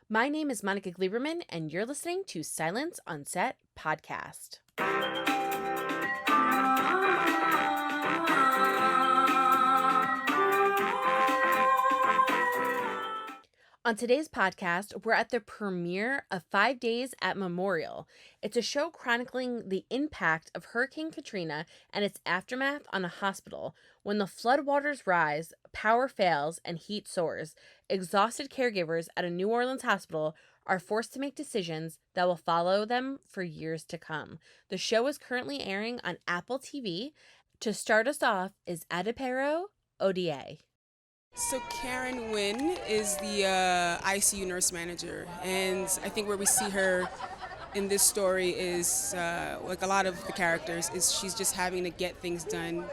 My name is Monica Gleberman, and you're listening to Silence on Set podcast. On today's podcast, we're at the premiere of 5 Days at Memorial. It's a show chronicling the impact of Hurricane Katrina and its aftermath on a hospital. When the floodwaters rise, power fails, and heat soars, exhausted caregivers at a New Orleans hospital are forced to make decisions that will follow them for years to come. The show is currently airing on Apple TV. To start us off is Adepero Oduye. So Karen Wynn is the ICU nurse manager, and I think where we see her in this story is, like a lot of the characters, is she's just having to get things done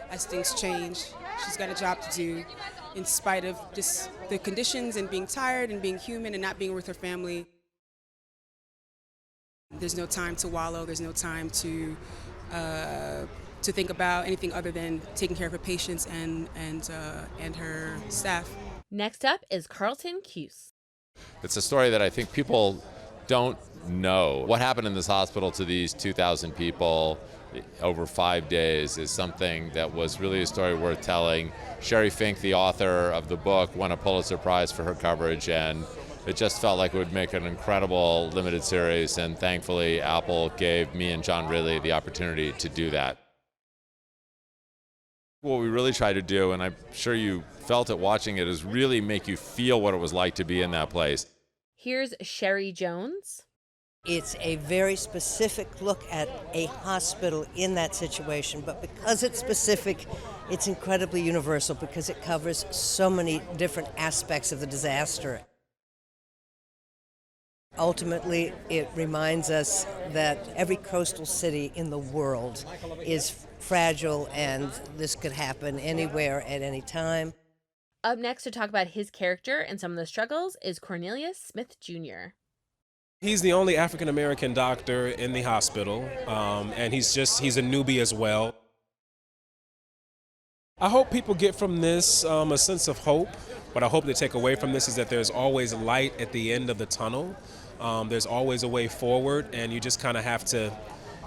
as things change. She's got a job to do in spite of just the conditions and being tired and being human and not being with her family. There's no time to wallow, there's no time to think about anything other than taking care of her patients and her staff. Next up is Carlton Cuse. It's a story that I think people don't know. What happened in this hospital to these 2,000 people over 5 days is something that was really a story worth telling. Sheri Fink, the author of the book, won a Pulitzer Prize for her coverage, and it just felt like it would make an incredible limited series, and thankfully Apple gave me and John Ridley the opportunity to do that. What we really tried to do, and I'm sure you felt it watching it, is really make you feel what it was like to be in that place. Here's Sherry Jones. It's a very specific look at a hospital in that situation, but because it's specific, it's incredibly universal because it covers so many different aspects of the disaster. Ultimately, it reminds us that every coastal city in the world is fragile and this could happen anywhere at any time. Up next to talk about his character and some of the struggles is Cornelius Smith Jr. He's the only African-American doctor in the hospital, and he's a newbie as well. I hope people get from this a sense of hope. What I hope they take away from this is that there's always light at the end of the tunnel. There's always a way forward, and you just kind of have to,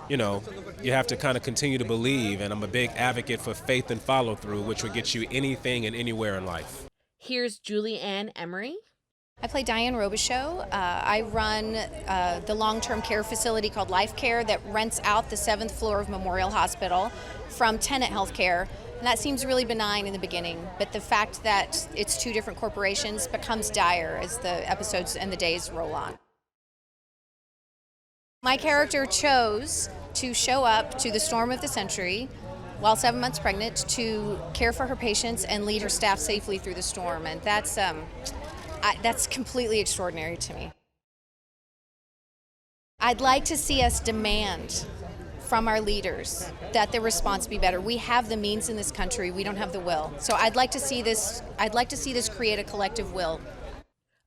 you have to kind of continue to believe. And I'm a big advocate for faith and follow through, which will get you anything and anywhere in life. Here's Ann Emery. I play Diane Robichaux. I run the long-term care facility called Life Care that rents out the 7th floor of Memorial Hospital from Tenet Healthcare. And that seems really benign in the beginning, but the fact that it's two different corporations becomes dire as the episodes and the days roll on. My character chose to show up to the storm of the century while 7 months pregnant to care for her patients and lead her staff safely through the storm. And that's completely extraordinary to me. I'd like to see us demand from our leaders that the response be better. We have the means in this country, we don't have the will. So I'd like to see this create a collective will.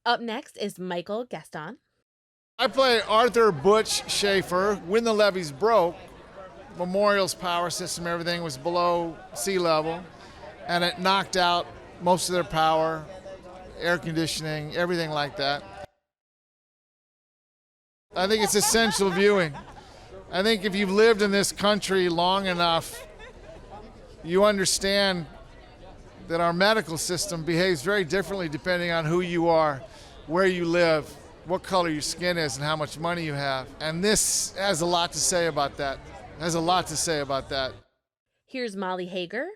Up next is Michael Gaston. I play Arthur Butch Schaefer. When the levees broke, Memorial's power system, everything was below sea level, and it knocked out most of their power, air conditioning, everything like that. I think it's essential viewing. I think if you've lived in this country long enough, you understand that our medical system behaves very differently depending on who you are, where you live, what color your skin is, and how much money you have. And this has a lot to say about that. Here's Molly Hager.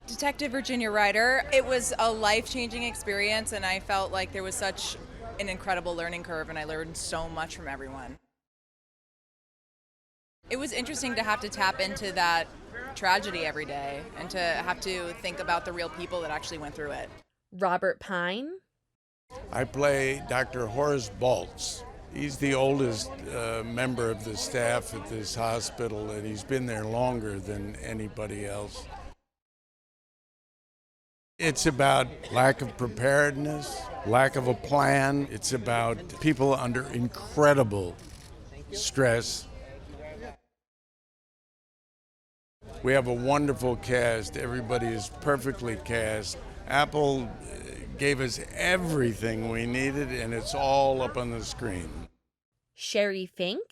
Detective Virginia Ryder. It was a life-changing experience, and I felt like there was such an incredible learning curve, and I learned so much from everyone. It was interesting to have to tap into that tragedy every day and to have to think about the real people that actually went through it. Robert Pine. I play Dr. Horace Baltz. He's the oldest member of the staff at this hospital, and he's been there longer than anybody else. It's about lack of preparedness, lack of a plan. It's about people under incredible stress. We have a wonderful cast. Everybody is perfectly cast. Apple gave us everything we needed, and it's all up on the screen. Sheri Fink.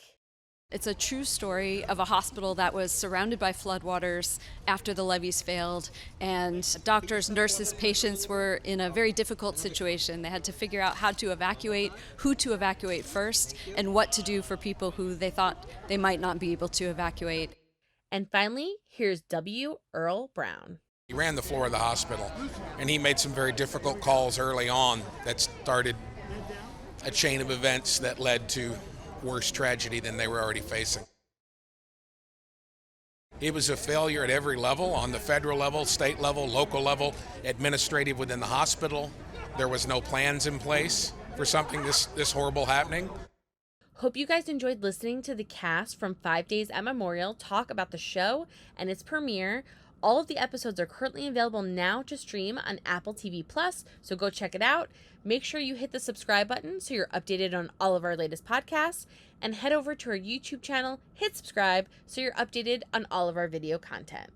It's a true story of a hospital that was surrounded by floodwaters after the levees failed, and doctors, nurses, patients were in a very difficult situation. They had to figure out how to evacuate, who to evacuate first, and what to do for people who they thought they might not be able to evacuate. And finally, here's W. Earl Brown. He ran the floor of the hospital, and he made some very difficult calls early on that started a chain of events that led to worse tragedy than they were already facing. It was a failure at every level, on the federal level, state level, local level, administrative within the hospital. There was no plans in place for something this horrible happening. Hope you guys enjoyed listening to the cast from 5 Days at Memorial talk about the show and its premiere. All of the episodes are currently available now to stream on Apple TV+, so go check it out. Make sure you hit the subscribe button so you're updated on all of our latest podcasts, and head over to our YouTube channel, hit subscribe so you're updated on all of our video content.